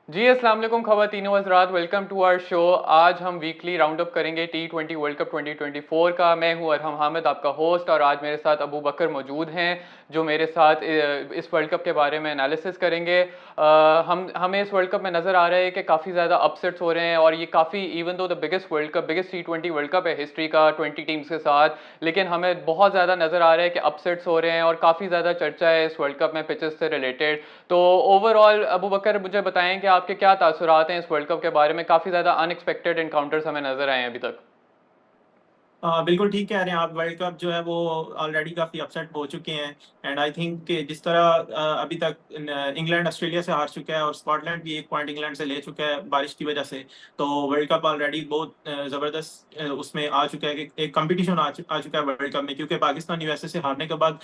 जी अस्सलाम वालेकुम ख़वातीन व हज़रात, वेलकम टू आवर शो। आज हम वीकली राउंड अप करेंगे T20 वर्ल्ड कप 2024 का। मैं हूं अरहम हामिद, आपका होस्ट, और आज मेरे साथ अबू बकर मौजूद हैं जो मेरे साथ इस वर्ल्ड कप के बारे में एनालिसिस करेंगे। हमें इस वर्ल्ड कप में नज़र आ रहा है कि काफ़ी ज़्यादा अपसेट्स हो रहे हैं, और ये काफ़ी even though the biggest T20 world cup है हिस्ट्री का 20 टीम्स के साथ, लेकिन हमें बहुत ज़्यादा नज़र आ रहा है कि अपसेट्स हो रहे हैं और काफ़ी ज़्यादा चर्चा है इस वर्ल्ड कप में पिचेस से रिलेटेड। तो ओवरऑल अबू बकर मुझे बताएं कि आपके क्या तासुरात हैं इस वर्ल्ड कप के बारे में। काफ़ी ज़्यादा अनएक्सपेक्टेड इनकाउंटर्स हमें नजर आए हैं अभी तक। बिल्कुल ठीक कह रहे हैं आप। वर्ल्ड कप जो है वो ऑलरेडी काफी अपसेट हो चुके हैं। एंड आई थिंक कि जिस तरह अभी तक इंग्लैंड ऑस्ट्रेलिया से हार चुका है और स्कॉटलैंड भी एक पॉइंट इंग्लैंड से ले चुका है बारिश की वजह से, तो वर्ल्ड कप ऑलरेडी बहुत जबरदस्त उसमें आ चुका है कि एक कंपटीशन आ चुका है वर्ल्ड कप में, क्योंकि पाकिस्तान यूएसए से हारने के बाद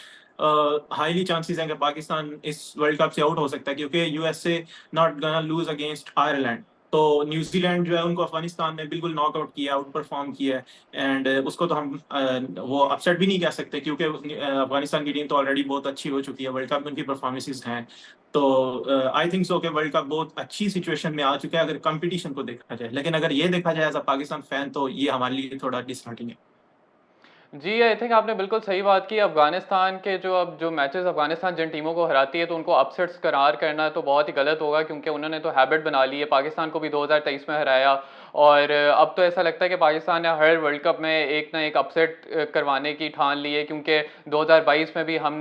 हाईली चांसेस हैं कि पाकिस्तान इस वर्ल्ड कप से आउट हो सकता है, क्योंकि USA not gonna lose against Ireland. तो न्यूजीलैंड जो है उनको अफगानिस्तान ने बिल्कुल नॉकआउट किया, आउट परफॉर्म किया है। एंड उसको तो हम वो अपसेट भी नहीं कह सकते, क्योंकि अफगानिस्तान की टीम तो ऑलरेडी बहुत अच्छी हो चुकी है, वर्ल्ड कप में उनकी परफॉर्मेंसेज हैं। तो आई थिंक सो कि वर्ल्ड कप बहुत अच्छी सिचुएशन में आ चुका है अगर कंपटीशन को देखा जाए। लेकिन अगर ये देखा जाए एज अ पाकिस्तान फैन, तो ये हमारे लिए थोड़ा डिसहार्टिंग है। जी आई थिंक आपने बिल्कुल सही बात की। अफगानिस्तान के जो मैचेस, अफगानिस्तान जिन टीमों को हराती है तो उनको अपसेट्स करार करना तो बहुत ही गलत होगा, क्योंकि उन्होंने तो हैबिट बना ली है। पाकिस्तान को भी 2023 में हराया, और अब तो ऐसा लगता है कि पाकिस्तान ने हर वर्ल्ड कप में एक ना एक अपसेट करवाने की ठान ली है, क्योंकि 2022 में भी हम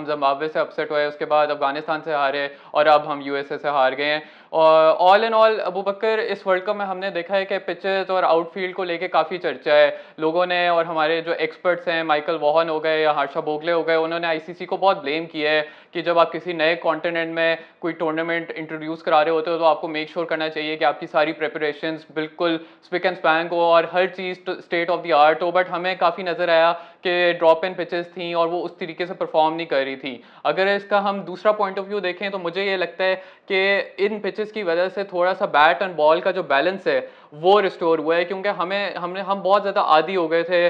जिम्बाब्वे से अपसेट हुए, उसके बाद अफगानिस्तान से हारे, और अब हम यूएसए से हार गए हैं। और ऑल इन ऑल अबू बकर, इस वर्ल्ड कप में हमने देखा है कि पिचेस और आउटफील्ड को लेके काफ़ी चर्चा है लोगों ने, और हमारे जो एक्सपर्ट्स हैं माइकल वॉहन हो गए या हर्षा भोगले हो गए, उन्होंने आईसीसी को बहुत ब्लेम किया है कि जब आप किसी नए कॉन्टिनेंट में कोई टूर्नामेंट इंट्रोड्यूस करा रहे होते हो तो आपको मेक श्योर करना चाहिए कि आपकी सारी प्रिपरेशंस बिल्कुल स्पिक एंड स्पैन हो और हर चीज़ स्टेट ऑफ द आर्ट हो। बट हमें काफ़ी नज़र आया कि ड्रॉप इन पिचेस थी और वो उस तरीके से परफॉर्म नहीं कर रही थी। अगर इसका हम दूसरा पॉइंट ऑफ व्यू देखें तो मुझे ये लगता है कि इन पिचेस की वजह से थोड़ा सा बैट एंड बॉल का जो बैलेंस है वो रिस्टोर हुआ है, क्योंकि हम बहुत ज़्यादा आदी हो गए थे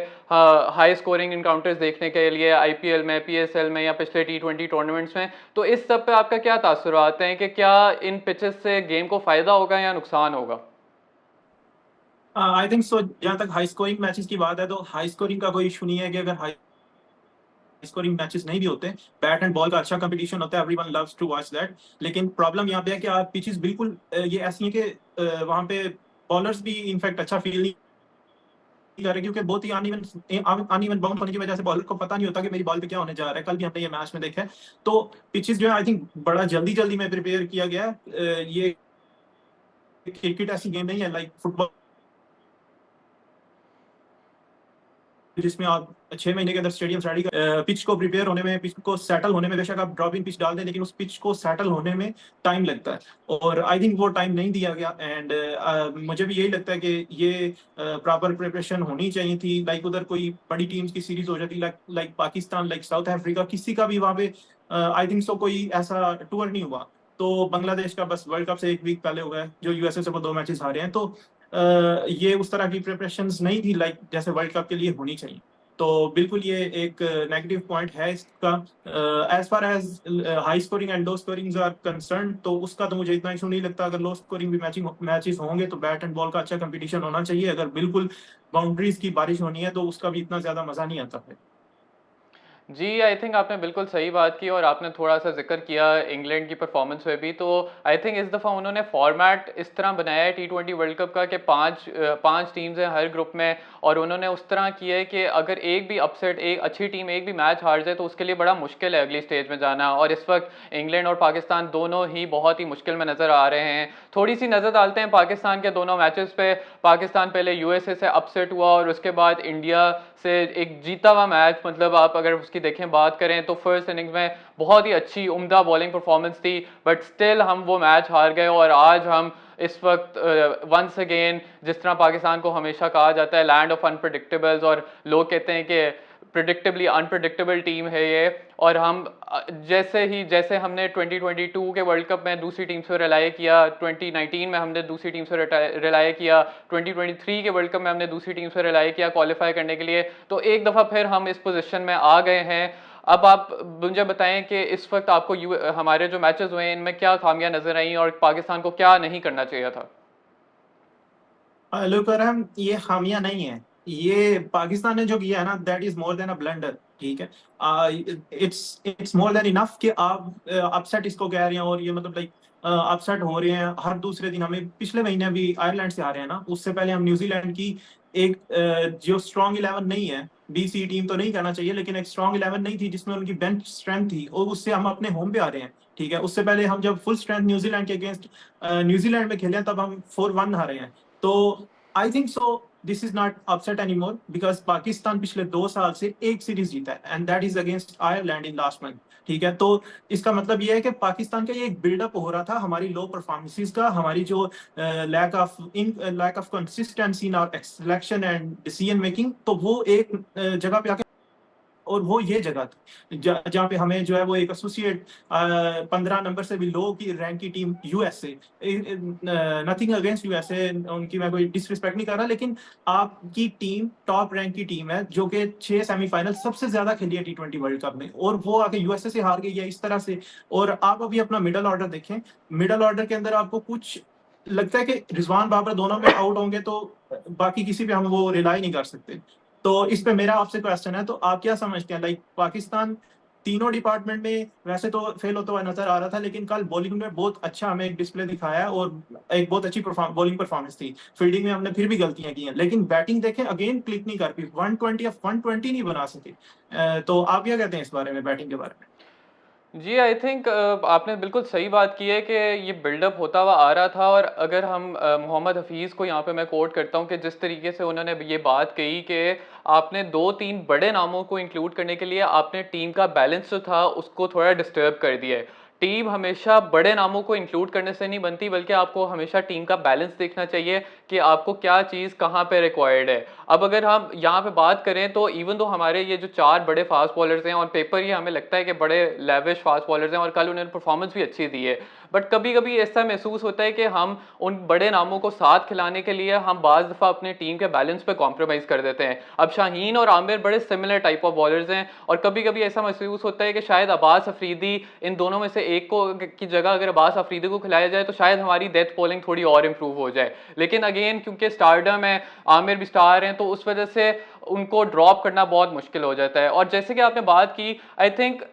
हाई स्कोरिंग इनकाउंटर्स देखने के लिए आईपीएल में, पीएसएल में या पिछले T20 टूर्नामेंट्स में। तो इस सब पे आपका क्या तासुरात हैं कि क्या इन पिचेस से गेम को फ़ायदा होगा या नुकसान होगा? आई थिंक सो, जहाँ तक हाई स्कोरिंग मैचेस की बात है तो हाई स्कोरिंग का कोई इशू नहीं है कि अगर हाई स्कोरिंग मैचेस नहीं भी होते, बैट एंड बॉल का अच्छा कंपटीशन होता है, everyone loves to watch that. लेकिन प्रॉब्लम यहाँ पे है कि आप पिचेस बिल्कुल ये ऐसी है कि वहाँ पे बॉलर्स भी इनफैक्ट अच्छा फील नहीं कर रहे, क्योंकि बहुत ही अनइवन बाउंस होने की वजह से बॉलर को पता नहीं होता कि मेरी बॉल पे क्या होने जा रहा है। कल भी हमने ये मैच में देखा है। तो पिचेस जो है आई थिंक बड़ा जल्दी जल्दी में प्रिपेयर किया गया है। ये क्रिकेट ऐसी गेम नहीं है लाइक फुटबॉल, जिसमें आप 6 महीने के अंदर स्टेडियम रेडी कर पिच को प्रिपेयर होने में, पिच को सेटल होने में, बेशक आप ड्रॉप इन पिच डाल दें लेकिन उस पिच को सेटल होने में टाइम लगता है। और आई थिंक वो टाइम नहीं दिया गया। एंड मुझे भी यही लगता है कि ये प्रॉपर प्रिपरेशन होनी चाहिए थी। लाइक उधर कोई बड़ी टीम्स की सीरीज हो जाती, like like Pakistan, like south Africa, किसी का भी वहाँ पे आई थिंक सो कोई ऐसा टूर नहीं हुआ। तो बांग्लादेश का बस वर्ल्ड कप से एक वीक पहले हुआ है, जो यूएसए से वो 2 मैचेस हारे हैं। तो ये उस तरह की प्रिपरेशंस नहीं थी लाइक जैसे वर्ल्ड कप के लिए होनी चाहिए। तो बिल्कुल ये एक नेगेटिव पॉइंट है इसका। As far as high scoring and low scoring are concern, तो उसका तो मुझे इतना इशू नहीं लगता। अगर लो स्कोरिंग भी मैचेस होंगे तो बैट एंड बॉल का अच्छा कंपटीशन होना चाहिए। अगर बिल्कुल बाउंड्रीज की बारिश होनी है तो उसका भी इतना ज्यादा मजा नहीं आता है। जी आई थिंक आपने बिल्कुल सही बात की, और आपने थोड़ा सा जिक्र किया इंग्लैंड की परफॉर्मेंस में भी। तो आई थिंक इस दफ़ा उन्होंने फॉर्मेट इस तरह बनाया है T20 वर्ल्ड कप का कि पांच टीम्स हैं हर ग्रुप में, और उन्होंने उस तरह किया है कि अगर एक भी अपसेट, एक अच्छी टीम एक भी मैच हार जाए तो उसके लिए बड़ा मुश्किल है अगली स्टेज में जाना। और इस वक्त इंग्लैंड और पाकिस्तान दोनों ही बहुत ही मुश्किल में नज़र आ रहे हैं। थोड़ी सी नज़र डालते हैं पाकिस्तान के दोनों मैचेस पे। पाकिस्तान पहले यूएसए से अपसेट हुआ, और उसके बाद इंडिया से एक जीता हुआ मैच, मतलब आप अगर उसकी देखें बात करें तो फर्स्ट इनिंग्स में बहुत ही अच्छी उम्दा बॉलिंग परफॉर्मेंस थी, बट स्टिल हम वो मैच हार गए। और आज हम इस वक्त वंस अगेन, जिस तरह पाकिस्तान को हमेशा कहा जाता है लैंड ऑफ अनप्रडिक्टेबल्स, और लोग कहते हैं कि प्रिडिक्टेबली अनप्रडिक्टेबल टीम है ये। और हम जैसे हमने 2022 के वर्ल्ड कप में दूसरी टीम से रिलाय किया, 2019 में हमने दूसरी टीम से रिलाय किया, 2023 के वर्ल्ड कप में हमने दूसरी टीम से रिलाय किया क्वालिफाई करने के लिए, तो एक दफ़ा फिर हम इस पोजीशन में आ गए हैं। अब आप मुझे बताएं कि इस वक्त आपको हमारे जो मैचेस हुए हैं इनमें क्या खामियां नजर आई और पाकिस्तान को क्या नहीं करना चाहिए था? हेलो करम, ये खामियां नहीं है। ये पाकिस्तान ने जो किया है ना, that is more than a blunder. ठीक है, इट्स मोर देन इनफ कि आप अपसेट इसको कह रहे हैं, और ये मतलब लाइक अपसेट हो रहे हैं हर दूसरे दिन। हमें पिछले महीने भी आयरलैंड से आ रहे हैं ना, उससे पहले हम न्यूजीलैंड की एक जो स्ट्रॉन्ग इलेवन नहीं है, बीसी टीम तो नहीं कहना चाहिए, लेकिन एक स्ट्रॉन्ग इलेवन नहीं थी जिसमें उनकी बेंच स्ट्रेंथ थी, और उससे हम अपने होम पे आ रहे हैं। ठीक है, उससे पहले हम जब फुल स्ट्रेंथ न्यूजीलैंड के अगेंस्ट न्यूजीलैंड में खेले तब हम 4-1 हारे हैं। तो I think so this is not upset any more, because Pakistan पिछले 2 साल से एक सीरीज जीता है, and that is against Ireland in last month. ठीक है, तो इसका मतलब ये है कि पाकिस्तान का ये एक बिल्डअप हो रहा था हमारी लो परफॉर्मेंसेस का, हमारी जो lack of consistency in our selection and decision making, तो वो एक जगह पे आके, और वो ये जगह थी जहाँ पे हमें जो है वो एक एसोसिएट 15 नंबर से भी लो की रैंक की team USA, nothing against USA, उनकी मैं कोई डिसरिस्पेक्ट नहीं कर रहा, लेकिन आपकी टीम टॉप रैंक की टीम है जो कि 6 सेमीफाइनल सबसे ज्यादा खेली है T20 वर्ल्ड कप में, और वो आके यूएसए से हार गई है इस तरह से। और आप अभी अपना मिडल ऑर्डर देखें, मिडल ऑर्डर के अंदर आपको कुछ लगता है कि रिजवान बाबर दोनों में आउट होंगे तो बाकी किसी पे हम वो रिलाई नहीं कर सकते। तो इस पे मेरा आपसे क्वेश्चन है, तो आप क्या समझते हैं, लाइक पाकिस्तान तीनों डिपार्टमेंट में वैसे तो फेल होता हुआ नजर आ रहा था, लेकिन कल बॉलिंग में बहुत अच्छा हमें एक डिस्प्ले दिखाया, और एक बहुत अच्छी बॉलिंग परफॉर्मेंस थी। फील्डिंग में हमने फिर भी गलतियां की हैं, लेकिन बैटिंग देखें अगेन क्लिक नहीं कर पाई, 120 या 120 नहीं बना सके। तो आप क्या कहते हैं इस बारे में, बैटिंग के बारे में? जी, आई थिंक आपने बिल्कुल सही बात की है कि ये बिल्डअप होता हुआ आ रहा था। और अगर हम मोहम्मद हफीज़ को यहाँ पे मैं कोट करता हूँ कि जिस तरीके से उन्होंने ये बात कही कि आपने 2-3 बड़े नामों को इंक्लूड करने के लिए आपने टीम का बैलेंस जो था उसको थोड़ा डिस्टर्ब कर दिया है। टीम हमेशा बड़े नामों को इंक्लूड करने से नहीं बनती, बल्कि आपको हमेशा टीम का बैलेंस देखना चाहिए कि आपको क्या चीज़ कहाँ पे रिक्वायर्ड है। अब अगर हम यहाँ पे बात करें तो इवन दो हमारे ये जो 4 बड़े फास्ट बॉलर्स हैं, ऑन पेपर ये हमें लगता है कि बड़े लेविश फास्ट बॉलर्स हैं और कल उन्होंने परफॉर्मेंस भी अच्छी दी है, बट कभी कभी ऐसा महसूस होता है कि हम उन बड़े नामों को साथ खिलाने के लिए हम बाज़ दफ़ा अपने टीम के बैलेंस पे कॉम्प्रोमाइज़ कर देते हैं। अब शाहीन और आमिर बड़े सिमिलर टाइप ऑफ बॉलर्स हैं, और कभी कभी ऐसा महसूस होता है कि शायद अब्बास अफरीदी इन दोनों में से एक को की जगह अगर अब्बास अफरीदी को खिलाया जाए तो शायद हमारी डेथ बॉलिंग थोड़ी और इंप्रूव हो जाए। लेकिन अगेन क्योंकि स्टारडम है, आमिर भी स्टार हैं, तो उस वजह से उनको ड्रॉप करना बहुत मुश्किल हो जाता है। और जैसे कि आपने बात की, आई थिंक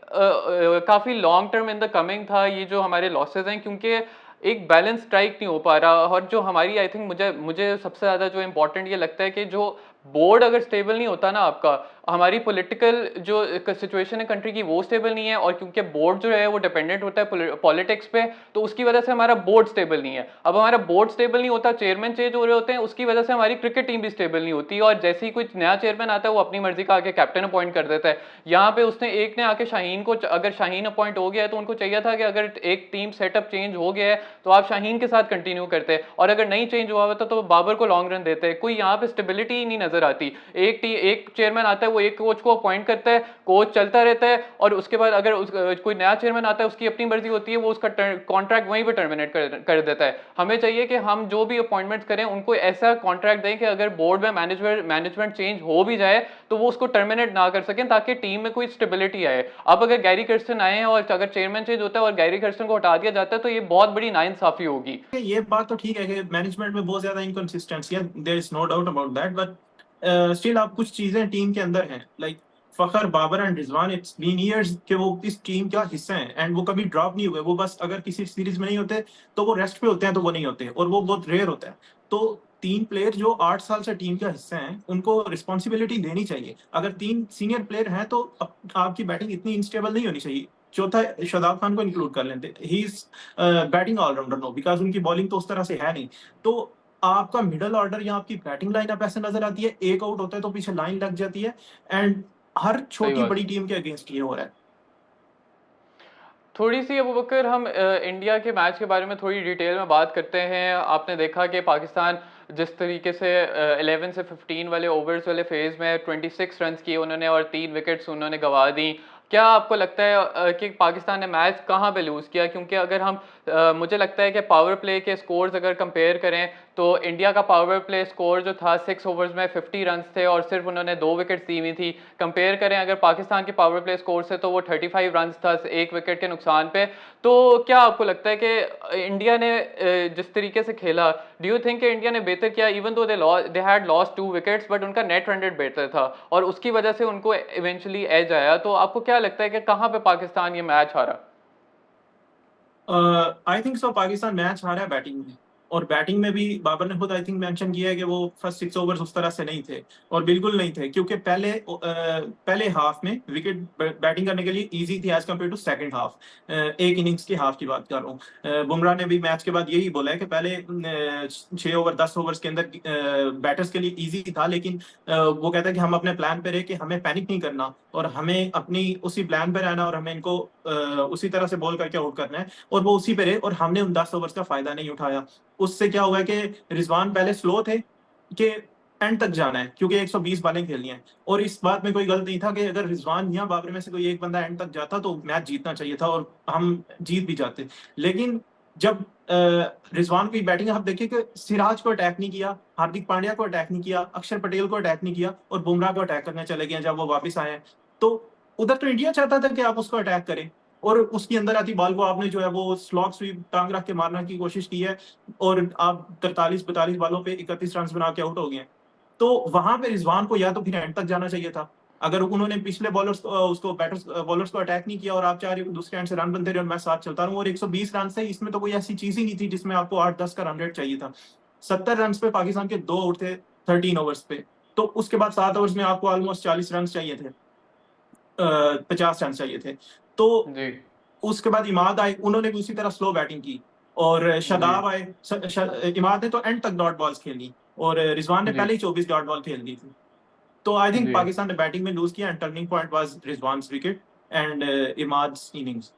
काफ़ी long term in the coming था ये जो हमारे लॉसेज हैं, क्योंकि एक बैलेंस स्ट्राइक नहीं हो पा रहा। और जो हमारी आई थिंक मुझे मुझे सबसे ज़्यादा जो इंपॉर्टेंट ये लगता है कि जो बोर्ड अगर स्टेबल नहीं होता ना आपका, हमारी पॉलिटिकल जो सिचुएशन है कंट्री की वो स्टेबल नहीं है, और क्योंकि बोर्ड जो है वो डिपेंडेंट होता है पॉलिटिक्स पे, तो उसकी वजह से हमारा बोर्ड स्टेबल नहीं है। अब हमारा बोर्ड स्टेबल नहीं होता, चेयरमैन चेंज हो रहे होते हैं, उसकी वजह से हमारी क्रिकेट टीम भी स्टेबल नहीं होती, और जैसे ही कोई नया चेयरमैन आता है वो अपनी मर्जी का आके कैप्टन अपॉइंट कर देता है। यहाँ पे उसने एक ने आके शाहीन को, अगर शाहीन अपॉइंट हो गया है तो उनको चाहिए था कि अगर एक टीम सेटअप चेंज हो गया है तो आप शाहीन के साथ कंटिन्यू करते हैं, और अगर नहीं चेंज हुआ होता तो बाबर को लॉन्ग रन देते हैं। कोई यहाँ पे स्टेबिलिटी ही नहीं नजर आती। एक चेयरमैन आता है, वो एक कोच को अपॉइंट करता है, कोच चलता रहता है, और उसके बाद अगर कोई नया चेयरमैन आता है उसकी अपनी मर्जी होती है, वो उसका कॉन्ट्रैक्ट वहीं पे टर्मिनेट कर देता है। हमें चाहिए कि हम जो भी अपॉइंटमेंट्स करें उनको ऐसा कॉन्ट्रैक्ट दें कि अगर बोर्ड में मैनेजमेंट चेंज हो भी जाए तो वो उसको टर्मिनेट ना कर सकें, ताकि टीम में कोई स्टेबिलिटी आए। अब अगर गैरी कर्स्टन आए हैं और अगर चेयरमैन चेंज होता है और गैरी कर्स्टन को हटा दिया जाता है तो ये बहुत बड़ी नाइंसाफी होगी। ये बात तो ठीक है कि मैनेजमेंट में बहुत ज्यादा इनकंसिस्टेंसी है, there is no doubt about that, but still आप कुछ चीजें टीम के अंदर हैं, like Fakhar, Babar and Rizwan, it's been years के वो इस टीम का हिस्सा हैं, एंड वो कभी ड्रॉप नहीं हुए। वो बस अगर किसी सीरीज में नहीं होते तो वो रेस्ट पे होते हैं, तो वो नहीं होते, और वो बहुत रेयर होता है। तो 3 प्लेयर जो 8 साल से टीम का हिस्सा हैं उनको रिस्पॉन्सिबिलिटी देनी चाहिए। अगर 3 सीनियर प्लेयर हैं तो आपकी बैटिंग इतनी इनस्टेबल नहीं होनी चाहिए। चौथा शादाब खान को इंक्लूड कर लेते, he is batting allrounder no, because उनकी बॉलिंग तो उस तरह से है नहीं। तो आपका मिडल ऑर्डर या आपकी बैटिंग लाइनअप ऐसे नजर आती है, एक आउट होता है तो पीछे लाइन लग जाती है, एंड हर सही छोटी बात बड़ी है। टीम के अगेंस्ट ये हो रहा है। थोड़ी सी अबू बकर हम इंडिया के मैच के बारे में थोड़ी डिटेल में बात करते हैं। आपने देखा कि पाकिस्तान जिस तरीके से 11 से 15 वाले ओवर्स वाले फेज में 26 रन किए उन्होंने और 3 विकेट्स उन्होंने गंवा दी। क्या आपको लगता है कि पाकिस्तान ने मैच कहाँ पे लूज़ किया? क्योंकि अगर हम मुझे लगता है कि पावर प्ले के स्कोर्स अगर कंपेयर करें तो इंडिया का पावर प्ले स्कोर जो था 6 ओवर्स में 50 रन्स थे और सिर्फ उन्होंने 2 विकेट्स दी हुई थी। कंपेयर करें अगर पाकिस्तान के पावर प्ले स्कोर से तो वो 35 रन्स था 1 विकेट के नुकसान पे। तो क्या आपको लगता है कि इंडिया ने जिस तरीके से खेला, डू यू थिंक कि इंडिया ने बेहतर किया? Even though they had lost 2 wickets but उनका नेट रन रेट बेहतर था और उसकी वजह से उनको इवेंचुअली एज आया। तो आपको क्या लगता है कि कहाँ पे पाकिस्तान ये मैच हारा? I think so Pakistan match हारा है बैटिंग में। और बैटिंग में भी बाबर ने खुद आई थिंक मेंशन किया है कि वो फर्स्ट 6 ओवर्स उस तरह से नहीं थे। और बिल्कुल नहीं थे, क्योंकि पहले हाफ में विकेट बैटिंग करने के लिए इजी थी as compare to second half. एक इनिंग्स की हाफ की बात कर रहा हूँ। बुमराह ने भी मैच के बाद यही बोला है कि पहले 6 ओवर 10 ओवर्स के अंदर बैटर्स के लिए इजी था, लेकिन वो कहता है कि हम अपने प्लान पे रहे कि हमें पैनिक नहीं करना और हमें अपनी उसी प्लान पे रहना और हमें इनको उसी तरह से बॉल करके आउट करना है। और वो उसी पे रहे और हमने उन 10 ओवर्स का फायदा नहीं उठाया। उससे क्या हुआ कि रिजवान पहले स्लो थे कि एंड तक जाना है, क्योंकि 120 बालें खेलनी है। और इस बात में कोई गलत नहीं था कि अगर रिजवान या बाबर में से कोई एक बंदा एंड तक जाता तो मैच जीतना चाहिए था और हम जीत भी जाते। लेकिन जब रिजवान की बैटिंग आप देखिए कि सिराज को अटैक नहीं किया, हार्दिक पांड्या को अटैक नहीं किया, अक्षर पटेल को अटैक नहीं किया और बुमराह को अटैक करने चले गए जब वो वापस आए हैं। तो उधर तो इंडिया चाहता था कि आप उसको अटैक करें और उसकी अंदर आती बॉल को आपने जो है वो स्लॉग स्वीप टांग रख के मारने की कोशिश की है और आप 43-42 बॉलों पे 31 रन बना के आउट हो गए। तो वहां पे रिजवान को या तो फिर एंड तक जाना चाहिए था। अगर उन्होंने पिछले बॉलर्स उसको बैटर्स बॉलर्स को अटैक नहीं किया और आप चाह रहे हो दूसरे एंड से रन बनते रहे और मैं साथ चलता रहूं, और 120 रन से इसमें तो कोई ऐसी चीज ही नहीं थी जिसमें आपको 8-10 का रन रेट चाहिए था। 70 रन पे पाकिस्तान के 2 आउट थे 13 ओवर्स पे। तो उसके बाद 7 ओवर्स में आपको ऑलमोस्ट 40 रन चाहिए थे, 50 रन चाहिए थे। तो जी उसके बाद इमाद आए, उन्होंने भी उसी तरह स्लो बैटिंग की। और जी शादाब आए, इमाद ने तो एंड तक डॉट बॉल्स खेली और रिजवान ने जी पहले ही 24 डॉट बॉल खेल दी थी। तो आई थिंक जी पाकिस्तान ने बैटिंग में लूज किया and turning point was Rizwan wicket and Imad's innings.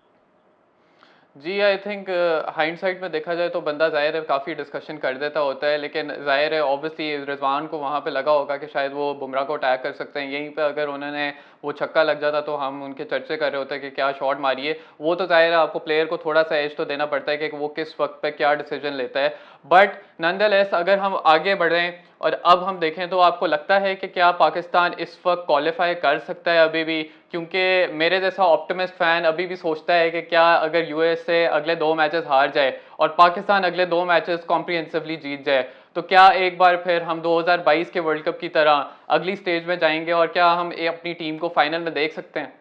जी, आई थिंक हाइंडसाइट में देखा जाए तो बंदा ज़ाहिर है काफ़ी डिस्कशन कर देता होता है, लेकिन ज़ाहिर है ऑब्वियसली रिजवान को वहाँ पे लगा होगा कि शायद वो बुमराह को अटैक कर सकते हैं। यहीं पे अगर उन्होंने वो छक्का लग जाता तो हम उनके चर्चे कर रहे होते कि क्या शॉट मारी है। वो तो ज़ाहिर है आपको प्लेयर को थोड़ा सा एज तो देना पड़ता है कि वो किस वक्त पे क्या डिसीजन लेता है। बट नॉनदलेस अगर हम आगे बढ़ें और अब हम देखें तो आपको लगता है कि क्या पाकिस्तान इस वक्त क्वालिफाई कर सकता है अभी भी? क्योंकि मेरे जैसा ऑप्टिमिस्ट फैन अभी भी सोचता है कि क्या अगर यूएस से अगले 2 मैचेस हार जाए और पाकिस्तान अगले 2 मैचेस कॉम्प्रिहेंसिवली जीत जाए तो क्या एक बार फिर हम 2022 के वर्ल्ड कप की तरह अगली स्टेज में जाएंगे और क्या हम अपनी टीम को फाइनल में देख सकते हैं?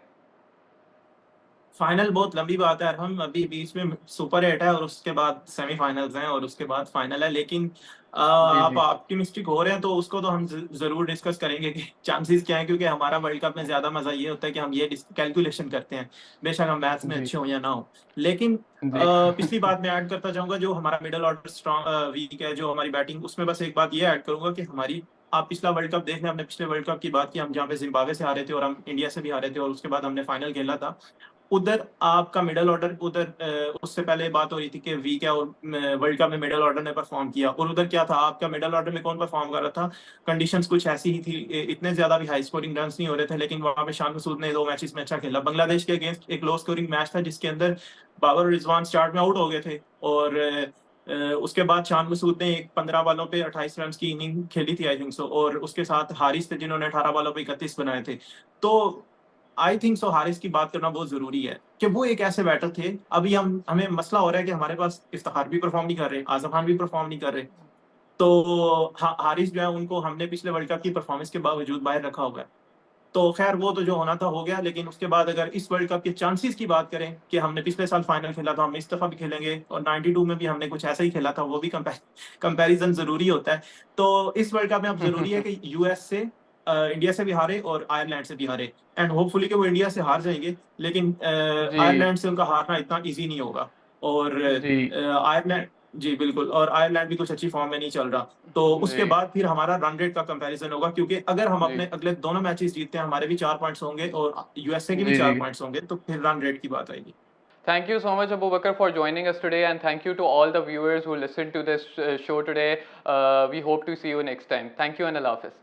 फाइनल बहुत लंबी बात है, हम अभी बीच में सुपर 8 है और उसके बाद सेमीफाइनल्स हैं और उसके बाद फाइनल है। लेकिन जी आप जी ऑप्टिमिस्टिक हो रहे हैं तो उसको तो हम जरूर डिस्कस करेंगे कि चांसेस क्या है, क्योंकि हमारा वर्ल्ड कप में ज्यादा मजा ये होता है कि हम ये कैलकुलेशन करते हैं, बेशक हम मैथ्स में जी अच्छे हो या ना हो। लेकिन जी पिछली बात मैं ऐड करता जाऊंगा, जो हमारा मिडल ऑर्डर स्ट्रॉन्ग वीक है, जो हमारी बैटिंग, उसमें बस एक बात ये ऐड करूंगा कि हमारी, आप पिछला वर्ल्ड कप देख लें, हमने पिछले वर्ल्ड कप की बात की, हम जहाँ पे जिम्बाब्वे से हारे थे और हम इंडिया से भी हारे थे और उसके बाद हमने फाइनल खेला था। उधर आपका मिडल ऑर्डर, उधर उससे पहले बात हो रही थी कि वीक है और वर्ल्ड कप में मिडल ऑर्डर ने परफॉर्म किया, और उधर क्या था, आपका मिडल ऑर्डर में कौन परफॉर्म कर रहा था? कंडीशंस कुछ ऐसी ही थी, इतने ज्यादा भी हाई स्कोरिंग रन नहीं हो रहे थे, लेकिन वहां पे शान मसूद ने 2 मैचेस में अच्छा खेला। बांग्लादेश के अगेंस्ट एक लो स्कोरिंग मैच था जिसके अंदर बाबर और रिजवान स्टार्ट में आउट हो गए थे और उसके बाद शान मसूद ने एक 15 बॉलों पे 28 रन की इनिंग खेली थी आई थिंक सो, और उसके साथ हारिस थे जिन्होंने 18 बॉलों पे 31 बनाए थे। तो आई थिंक सो हारिस की बात करना बहुत जरूरी है कि वो एक ऐसे बैटर थे। अभी हम हमें मसला हो रहा है कि हमारे पास इफ्तिखार भी परफॉर्म नहीं कर रहे, आजम खान भी परफॉर्म नहीं कर रहे। तो हारिस जो है उनको हमने पिछले वर्ल्ड कप की परफॉर्मेंस के बावजूद बाहर रखा होगा। तो खैर वो तो जो होना था हो गया, लेकिन उसके बाद अगर इस वर्ल्ड कप के चांसेस की बात करें कि हमने पिछले साल फाइनल खेला था, हम इस दफा भी खेलेंगे और 92 में भी हमने कुछ ऐसा ही खेला था, वो भी कंपैरिजन जरूरी होता है। तो इस वर्ल्ड कप में अब जरूरी है कि यूएस से, इंडिया से भी हारे और आयरलैंड से भी हारे, एंड होपफुली कि वो इंडिया से हार जाएंगे, लेकिन जी आयरलैंड से उनका हारना इतना इजी नहीं होगा। और जी आयरलैंड, जी बिल्कुल, और आयरलैंड भी कुछ अच्छी फॉर्म में नहीं चल रहा। तो उसके जी बाद फिर हमारा रन रेट का कंपैरिजन होगा, क्योंकि अगर हम जी अपने अगले दोनों मैचेस जीतते हैं, हमारे भी 4 पॉइंट्स होंगे और यूएसए के भी जी चार जी पॉइंट्स होंगे, तो फिर रन रेट की बात आएगी। Thank you so much, Abu Bakr, for joining us today, and thank you to all the viewers who listened to this show today. We hope to see you next time. Thank you and Allah Hafiz.